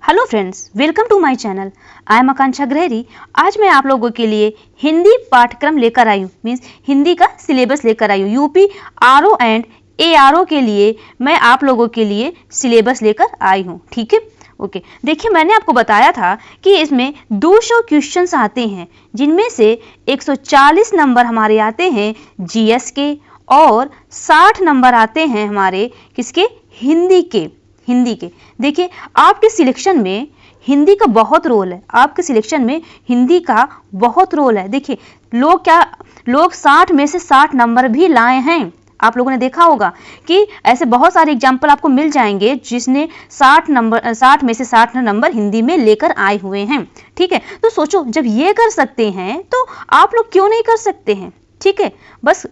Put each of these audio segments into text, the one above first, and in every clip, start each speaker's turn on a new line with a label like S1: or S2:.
S1: Hello friends, welcome to my channel. I am Akanksha Grahari. आज मैं आप लोगों के लिए हिंदी पाठ्यक्रम लेकर आई हूँ, मीन्स हिंदी का सिलेबस लेकर आई हूँ। यूपी आरओ एंड एआरओ के लिए मैं आप लोगों के लिए सिलेबस लेकर आई हूँ। ठीक है, ओके। देखिए, मैंने आपको बताया था कि इसमें 200 क्वेश्चंस आते हैं, जिनमें से 140 नंबर हमारे आते हैं जीएस के और 60 नंबर आते हैं हमारे किसके, हिंदी के। देखिए, आपके सिलेक्शन में हिंदी का बहुत रोल है। आपके सिलेक्शन में हिंदी का बहुत रोल है। देखिए, लोग 60 में से 60 नंबर भी लाए हैं। आप लोगों ने देखा होगा कि ऐसे बहुत सारे एग्जाम्पल आपको मिल जाएंगे जिसने 60 में से 60 नंबर हिंदी में लेकर आए हुए हैं। ठीक है, तो सोचो, जब ये कर सकते हैं तो आप लोग क्यों नहीं कर सकते हैं। ठीक है, बस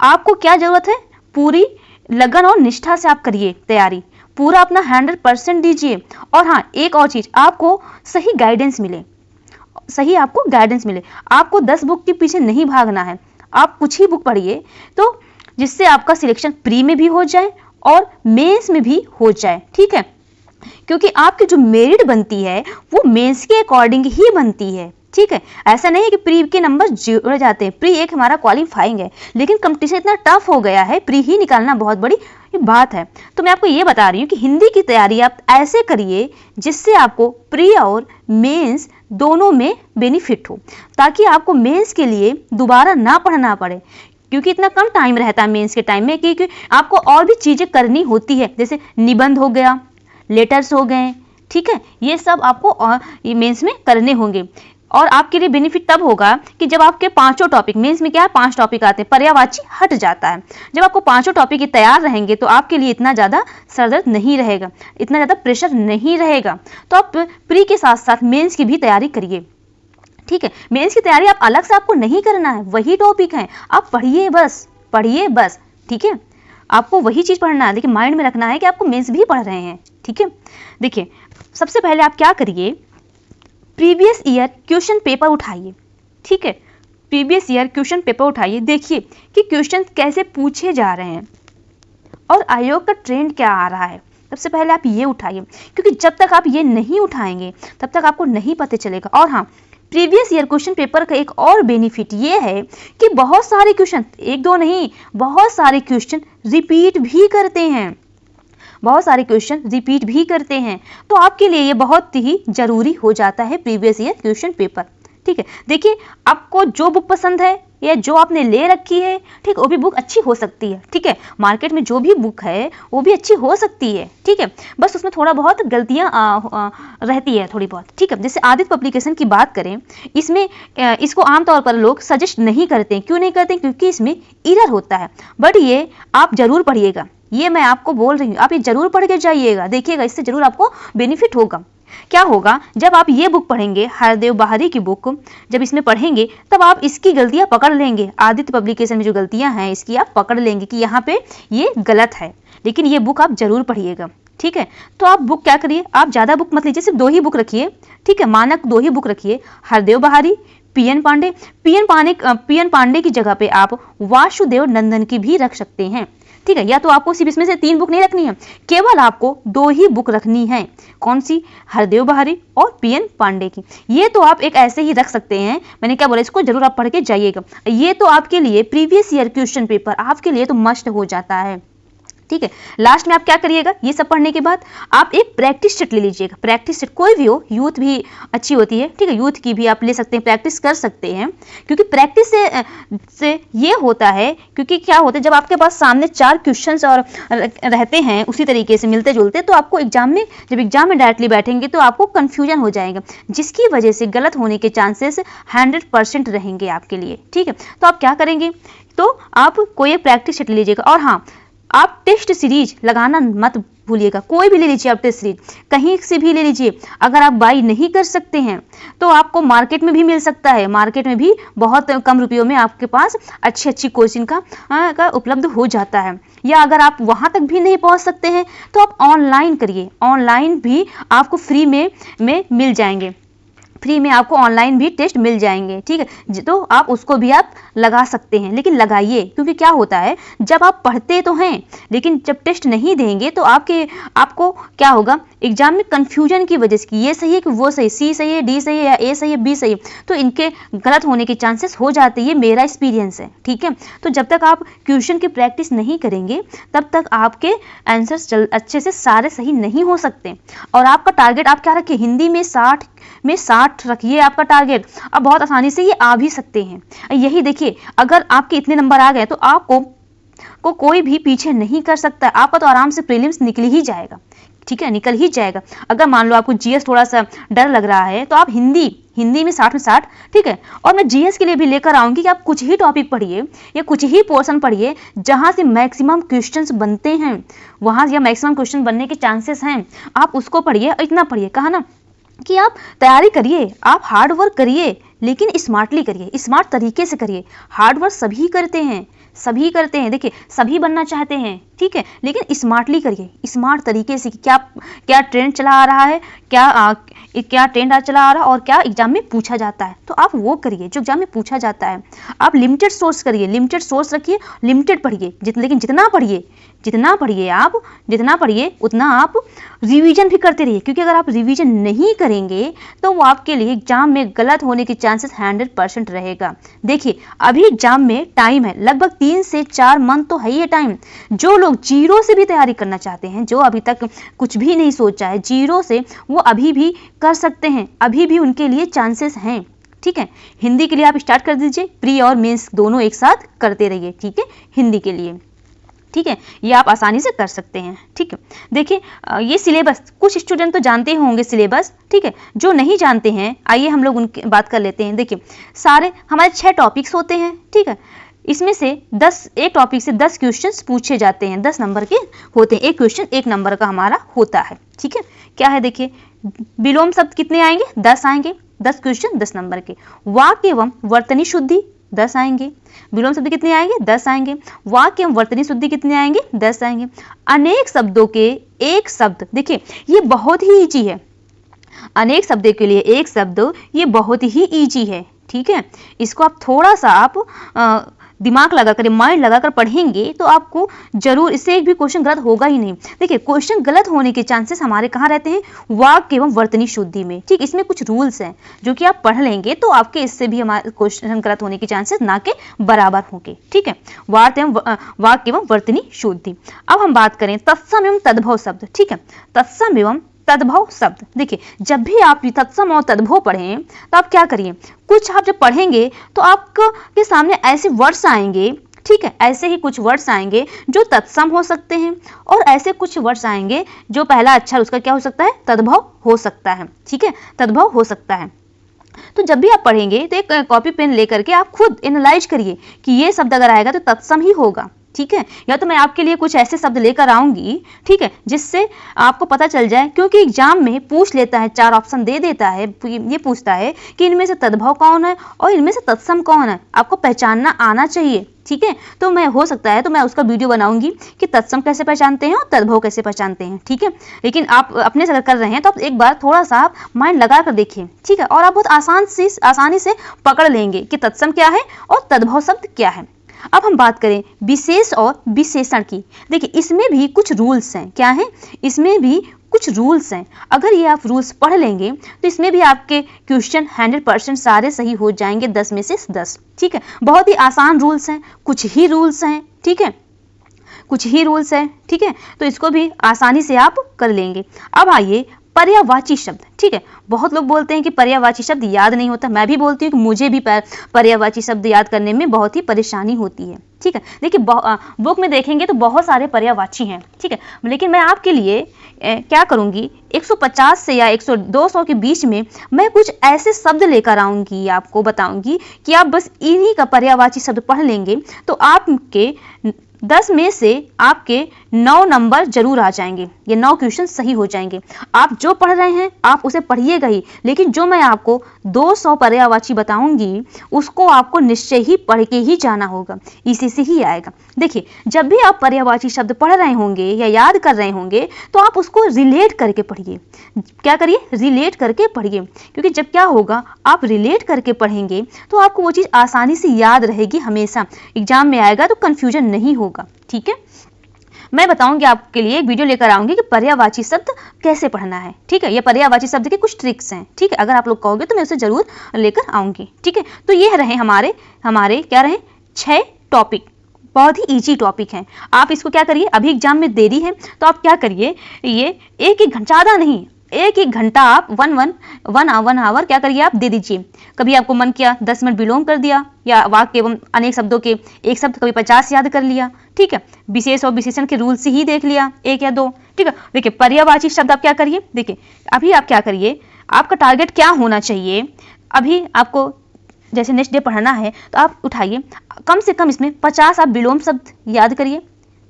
S1: आपको क्या जरूरत है, पूरी लगन और निष्ठा से आप करिए तैयारी, पूरा अपना 100% दीजिए। और हाँ, एक और चीज, आपको सही गाइडेंस मिले। आपको 10 बुक के पीछे नहीं भागना है। आप कुछ ही बुक पढ़िए, तो जिससे आपका सिलेक्शन प्री में भी हो जाए और मेंस में भी हो जाए। ठीक है, क्योंकि आपकी जो मेरिट बनती है वो मेंस के अकॉर्डिंग ही बनती है। ठीक है, ऐसा नहीं है कि प्री के नंबर जुड़ जाते हैं। प्री एक हमारा क्वालिफाइंग है, लेकिन कंपटीशन इतना टफ हो गया है, प्री ही निकालना बहुत बड़ी बात है। तो मैं आपको ये बता रही हूँ कि हिंदी की तैयारी आप ऐसे करिए जिससे आपको प्री और मेंस दोनों में बेनिफिट हो, ताकि आपको मेंस के लिए दोबारा ना पढ़ना पड़े, क्योंकि इतना कम टाइम रहता है मेंस के टाइम में, क्योंकि आपको और भी चीजें करनी होती है, जैसे निबंध हो गया, लेटर्स हो गए। ठीक है, ये सब आपको मेंस में करने होंगे। और आपके लिए बेनिफिट तब होगा कि जब आपके पांचों टॉपिक, मेंस में क्या है, 5 टॉपिक आते हैं, पर्यायवाची हट जाता है। जब आपको पांचों टॉपिक तैयार रहेंगे तो आपके लिए इतना ज़्यादा सरदर्द नहीं रहेगा, इतना ज़्यादा प्रेशर नहीं रहेगा। तो आप प्री के साथ साथ मेंस की भी तैयारी करिए। ठीक है, मेंस की तैयारी आप अलग से आपको नहीं करना है, वही टॉपिक है, आप पढ़िए बस। ठीक है, आपको वही चीज़ पढ़ना है। देखिए, माइंड में रखना है कि आपको मेंस भी पढ़ रहे हैं। ठीक है, देखिए, सबसे पहले आप क्या करिए, प्रीवियस ईयर क्वेश्चन पेपर उठाइए। ठीक है, प्रीवियस ईयर क्वेश्चन पेपर उठाइए, देखिए कि क्वेश्चन कैसे पूछे जा रहे हैं और आयोग का ट्रेंड क्या आ रहा है। सबसे पहले आप ये उठाइए, क्योंकि जब तक आप ये नहीं उठाएंगे तब तक आपको नहीं पता चलेगा। और हाँ, प्रीवियस ईयर क्वेश्चन पेपर का एक और बेनिफिट ये है कि बहुत सारे क्वेश्चन, एक दो नहीं, बहुत सारे क्वेश्चन रिपीट भी करते हैं। तो आपके लिए ये बहुत ही जरूरी हो जाता है प्रीवियस ईयर क्वेश्चन पेपर। ठीक है, देखिए, आपको जो बुक पसंद है या जो आपने ले रखी है, ठीक, वो भी बुक अच्छी हो सकती है। ठीक है, मार्केट में जो भी बुक है वो भी अच्छी हो सकती है। ठीक है, बस उसमें थोड़ा बहुत गलतियां रहती है, थोड़ी बहुत। ठीक है, जैसे आदित्य पब्लिकेशन की बात करें, इसमें इसको आमतौर पर लोग सजेस्ट नहीं करते। क्यों नहीं करते? क्योंकि इसमें एरर होता है। बट ये आप जरूर पढ़िएगा, ये मैं आपको बोल रही हूँ, आप ये जरूर पढ़ के जाइएगा, देखिएगा, इससे जरूर आपको बेनिफिट होगा। क्या होगा, जब आप ये बुक पढ़ेंगे, हरदेव बाहरी की बुक जब इसमें पढ़ेंगे, तब आप इसकी गलतियां पकड़ लेंगे। आदित्य पब्लिकेशन में जो गलतियां हैं इसकी आप पकड़ लेंगे कि यहाँ पे ये गलत है, लेकिन ये बुक आप जरूर पढ़िएगा। ठीक है, तो आप बुक क्या करिए, आप ज्यादा बुक मत लीजिए, सिर्फ 2 ही बुक रखिए। ठीक है, मानक 2 ही बुक रखिए, हरदेव बाहरी, पीएन पांडे की जगह पे आप वासुदेव नंदन की भी रख सकते हैं। ठीक है, या तो आपको सिर्फ इसमें से 3 बुक नहीं रखनी है, केवल आपको 2 ही बुक रखनी है। कौन सी? हरदेव बाहरी और पीएन पांडे की। ये तो आप एक ऐसे ही रख सकते हैं, मैंने क्या बोला, इसको जरूर आप पढ़ के जाइएगा। ये तो आपके लिए प्रीवियस ईयर क्वेश्चन पेपर आपके लिए तो मस्ट हो जाता है। ठीक है, लास्ट में आप क्या करिएगा, ये सब पढ़ने के बाद आप एक प्रैक्टिस सेट ले लीजिएगा। प्रैक्टिस सेट कोई भी हो, यूथ भी अच्छी होती है। ठीक है, यूथ की भी आप ले सकते हैं, प्रैक्टिस कर सकते हैं, क्योंकि प्रैक्टिस से ये होता है, क्योंकि क्या होता है, जब आपके पास सामने 4 क्वेश्चंस और रहते हैं उसी तरीके से मिलते जुलते, तो आपको एग्जाम में डायरेक्टली बैठेंगे तो आपको कंफ्यूजन हो जाएगा, जिसकी वजह से गलत होने के चांसेस 100% रहेंगे आपके लिए। ठीक है, तो आप क्या करेंगे, तो आप कोई एक प्रैक्टिस सेट लीजिएगा। और हाँ, आप टेस्ट सीरीज लगाना मत भूलिएगा, कोई भी ले लीजिए आप टेस्ट सीरीज, कहीं से भी ले लीजिए। अगर आप बाई नहीं कर सकते हैं तो आपको मार्केट में भी मिल सकता है, मार्केट में भी बहुत कम रुपयों में आपके पास अच्छी कोचिंग का उपलब्ध हो जाता है। या अगर आप वहां तक भी नहीं पहुंच सकते हैं तो आप ऑनलाइन करिए, ऑनलाइन भी आपको फ्री में मिल जाएंगे। फ्री में आपको ऑनलाइन भी टेस्ट मिल जाएंगे, ठीक है, तो आप उसको भी आप लगा सकते हैं। लेकिन लगाइए, क्योंकि क्या होता है जब आप पढ़ते तो हैं लेकिन जब टेस्ट नहीं देंगे तो आपको क्या होगा, एग्जाम में कंफ्यूजन की वजह से कि ये सही है कि वो सही, सी सही है, डी सही है, या ए सही है, बी सही है, तो इनके गलत होने के चांसेस हो जाते हैं। ये मेरा एक्सपीरियंस है, ठीक है। तो जब तक आप क्वेश्चन की प्रैक्टिस नहीं करेंगे तब तक आपके आंसर्स अच्छे से सारे सही नहीं हो सकते। और आपका टारगेट आप क्या रखिए, हिंदी में 60 रखिए आपका टारगेट। अब बहुत आसानी से ये आ भी सकते हैं। यही देखिए, अगर आपके इतने नंबर आ गए तो आपको कोई भी पीछे नहीं कर सकता। आपका तो आराम से प्रीलिम्स निकल ही जाएगा, ठीक है, निकल ही जाएगा। अगर मान लो आपको जीएस थोड़ा सा डर लग रहा है तो आप हिंदी में 60 में 60, ठीक है। और मैं जीएस के लिए भी लेकर आऊंगी कि आप कुछ ही टॉपिक पढ़िए या कुछ ही पोर्शन पढ़िए जहां से मैक्सिमम क्वेश्चंस बनते हैं, वहां या मैक्सिमम क्वेश्चन बनने के चांसेस हैं, आप उसको पढ़िए। इतना पढ़िए, कहा ना कि आप तैयारी करिए, आप हार्ड वर्क करिए, लेकिन स्मार्टली करिए, स्मार्ट तरीके से करिए। हार्ड वर्क सभी करते हैं, देखिए सभी बनना चाहते हैं, ठीक है, लेकिन स्मार्टली करिए, स्मार्ट तरीके से। क्या ट्रेंड चला आ रहा है, क्या ट्रेंड चला आ रहा है और क्या एग्जाम में पूछा जाता है, तो आप वो करिए जो एग्जाम में पूछा जाता है। आप लिमिटेड सोर्स करिए, लिमिटेड सोर्स रखिए, लिमिटेड पढ़िए, लेकिन जितना पढ़िए उतना आप रिवीजन भी करते रहिए, क्योंकि अगर आप रिवीजन नहीं करेंगे तो वो आपके लिए एग्जाम में गलत होने के चांसेस 100% रहेगा। देखिए अभी एग्जाम में टाइम है, लगभग 3 से 4 मंथ तो है ये टाइम। जो लोग जीरो से भी तैयारी करना चाहते हैं, जो अभी तक कुछ भी नहीं सोचा है जीरो से, वो अभी भी कर सकते हैं, अभी भी उनके लिए चांसेस हैं, ठीक है। हिंदी के लिए आप स्टार्ट कर दीजिए, प्री और मेंस दोनों एक साथ करते रहिए, ठीक है, हिंदी के लिए, ठीक है, ये आप आसानी से कर सकते हैं, ठीक है। देखिए ये सिलेबस कुछ स्टूडेंट तो जानते होंगे सिलेबस, ठीक है, जो नहीं जानते हैं आइए हम लोग उनकी बात कर लेते हैं। देखिए सारे हमारे 6 टॉपिक्स होते हैं, ठीक है, इसमें से एक टॉपिक से 10 क्वेश्चंस पूछे जाते हैं, 10 नंबर के होते हैं, एक क्वेश्चन 1 नंबर का हमारा होता है, ठीक है। क्या है देखिए, विलोम शब्द कितने आएंगे, 10 आएंगे, 10 क्वेश्चन 10 नंबर के। वाक्य एवं वर्तनी शुद्धि 10 आएंगे, विलोम शब्द कितने आएंगे, 10 आएंगे। वाक्य एवं वर्तनी शुद्धि कितने आएंगे, 10 आएंगे। अनेक शब्दों के एक शब्द, देखिए ये बहुत ही इजी है, अनेक शब्दों के लिए एक शब्द, ये बहुत ही इजी है, ठीक है। इसको आप थोड़ा सा आप दिमाग लगाकर, माइंड लगाकर पढ़ेंगे तो आपको जरूर इससे एक भी क्वेश्चन गलत होगा ही नहीं। देखिए क्वेश्चन गलत होने के चांसेस हमारे कहाँ रहते हैं, वाक्य एवं वर्तनी शुद्धि में, ठीक। इसमें कुछ रूल्स हैं जो कि आप पढ़ लेंगे तो आपके इससे भी हमारे क्वेश्चन गलत होने के चांसेस ना के बराबर होंगे, ठीक है। वाक्य एवं वर्तनी शुद्धि। अब हम बात करें तत्सम एवं तद्भव शब्द, ठीक है, तत्सम एवं तद्भव शब्द। देखिए जब भी आप तत्सम और तद्भव पढ़ें तो आप क्या करिए, कुछ आप जब पढ़ेंगे तो आपके सामने ऐसे वर्ड्स आएंगे, ठीक है, ऐसे ही कुछ वर्ड्स आएंगे जो तत्सम हो सकते हैं और ऐसे कुछ वर्ड्स आएंगे जो पहला अक्षर उसका क्या हो सकता है, तद्भव हो सकता है, ठीक है, तद्भव हो सकता है। तो जब भी आप पढ़ेंगे तो एक कॉपी पेन लेकर के आप खुद एनालाइज करिए कि ये शब्द अगर आएगा तो तत्सम ही होगा, ठीक है, या तो मैं आपके लिए कुछ ऐसे शब्द लेकर आऊंगी, ठीक है, जिससे आपको पता चल जाए, क्योंकि एग्जाम में पूछ लेता है, 4 ऑप्शन दे देता है, ये पूछता है कि इनमें से तद्भव कौन है और इनमें से तत्सम कौन है, आपको पहचानना आना चाहिए, ठीक है। तो मैं हो सकता है तो मैं उसका वीडियो बनाऊंगी कि तत्सम कैसे पहचानते हैं और तद्भव कैसे पहचानते हैं, ठीक है। लेकिन आप अपने से अगर कर रहे हैं तो आप एक बार थोड़ा सा माइंड लगा कर देखिए, ठीक है, और आप बहुत आसानी से पकड़ लेंगे कि तत्सम क्या है और तद्भव शब्द क्या है। अब हम बात करें विशेष और विशेषण की। देखिए इसमें भी कुछ रूल्स हैं, क्या है, इसमें भी कुछ रूल्स हैं। अगर ये आप रूल्स पढ़ लेंगे तो इसमें भी आपके क्वेश्चन 100% सारे सही हो जाएंगे, 10 में से 10, ठीक है। बहुत ही आसान रूल्स हैं, कुछ ही रूल्स हैं, ठीक है, कुछ ही रूल्स हैं, ठीक है, तो इसको भी आसानी से आप कर लेंगे। अब आइए पर्यायवाची शब्द, ठीक है, बहुत लोग बोलते हैं कि पर्यायवाची शब्द याद नहीं होता, मैं भी बोलती हूँ कि मुझे भी पर्यायवाची शब्द याद करने में बहुत ही परेशानी होती है, ठीक है। देखिए बुक में देखेंगे तो बहुत सारे पर्यायवाची हैं, ठीक है, लेकिन मैं आपके लिए क्या करूँगी, 150 से या 200 के बीच में मैं कुछ ऐसे शब्द लेकर आऊँगी, आपको बताऊँगी कि आप बस इन्हीं का पर्यायवाची शब्द पढ़ लेंगे तो आपके 10 में से आपके 9 नंबर जरूर आ जाएंगे, ये 9 क्वेश्चन सही हो जाएंगे। आप जो पढ़ रहे हैं आप उसे पढ़िएगा ही, लेकिन जो मैं आपको 200 पर्यायवाची बताऊंगी उसको आपको निश्चय ही पढ़ के ही जाना होगा, इसी से ही आएगा। देखिए, जब भी आप पर्यायवाची शब्द पढ़ रहे होंगे या याद कर रहे होंगे तो आप उसको रिलेट करके पढ़िए। क्या करिए? रिलेट करके पढ़िए, क्योंकि जब क्या होगा, आप रिलेट करके पढ़ेंगे तो आपको वो चीज़ आसानी से याद रहेगी, हमेशा एग्जाम में आएगा तो कंफ्यूजन नहीं होगा। ठीक है, मैं बताऊंगी आपके लिए, एक वीडियो लेकर आऊंगी कि पर्यायवाची शब्द कैसे पढ़ना है। ठीक है, ये पर्यायवाची शब्द के कुछ ट्रिक्स हैं। ठीक है, अगर आप लोग कहोगे तो मैं उसे जरूर लेकर आऊंगी। ठीक है, तो ये रहे हमारे क्या रहे 6 टॉपिक, बहुत ही इजी टॉपिक हैं। आप इसको क्या करिए, अभी एग्जाम में देरी है तो आप क्या करिए, ये एक घंटा, ज़्यादा नहीं, एक घंटा आप वन आवर क्या करिए, आप दे दीजिए। कभी आपको मन किया 10 मिनट विलोम कर दिया, या वाक्य एवं अनेक शब्दों के एक शब्द कभी 50 याद कर लिया। ठीक है, विशेष और विशेषण के रूल से ही देख लिया 1 या 2। ठीक है, देखिए पर्यायवाची शब्द आप क्या करिए, देखिए अभी आप क्या करिए, आपका टारगेट क्या होना चाहिए। अभी आपको जैसे नेक्स्ट डे पढ़ना है तो आप उठाइए, कम से कम इसमें 50 आप विलोम शब्द याद करिए।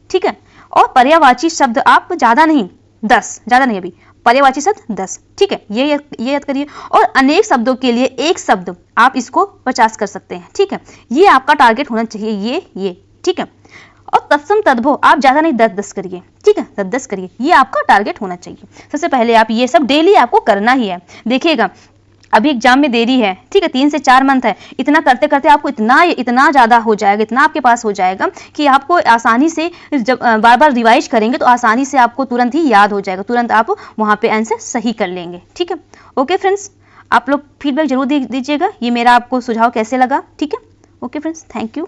S1: ठीक है, और पर्यायवाची शब्द आप ज़्यादा नहीं 10, ज़्यादा नहीं, अभी पर्यायवाची शब्द 10। ठीक है, ये याद करिए। और अनेक शब्दों के लिए एक शब्द आप इसको 50 कर सकते हैं। ठीक है, ये आपका टारगेट होना चाहिए, ये ठीक है। और तत्सम तद्भव आप ज़्यादा नहीं 10 करिए। ठीक है, 10 करिए, ये आपका टारगेट होना चाहिए। सबसे पहले आप ये सब डेली आपको करना ही है। देखिएगा, अभी एग्जाम में देरी है, ठीक है, 3 से 4 मंथ है, इतना करते करते आपको इतना ज़्यादा हो जाएगा, इतना आपके पास हो जाएगा कि आपको आसानी से, जब बार बार रिवाइज करेंगे तो आसानी से आपको तुरंत ही याद हो जाएगा, तुरंत आप वहाँ पे आंसर सही कर लेंगे। ठीक है, ओके फ्रेंड्स, आप लोग फीडबैक जरूर दीजिएगा, ये मेरा आपको सुझाव कैसे लगा। ठीक है, ओके फ्रेंड्स, थैंक यू।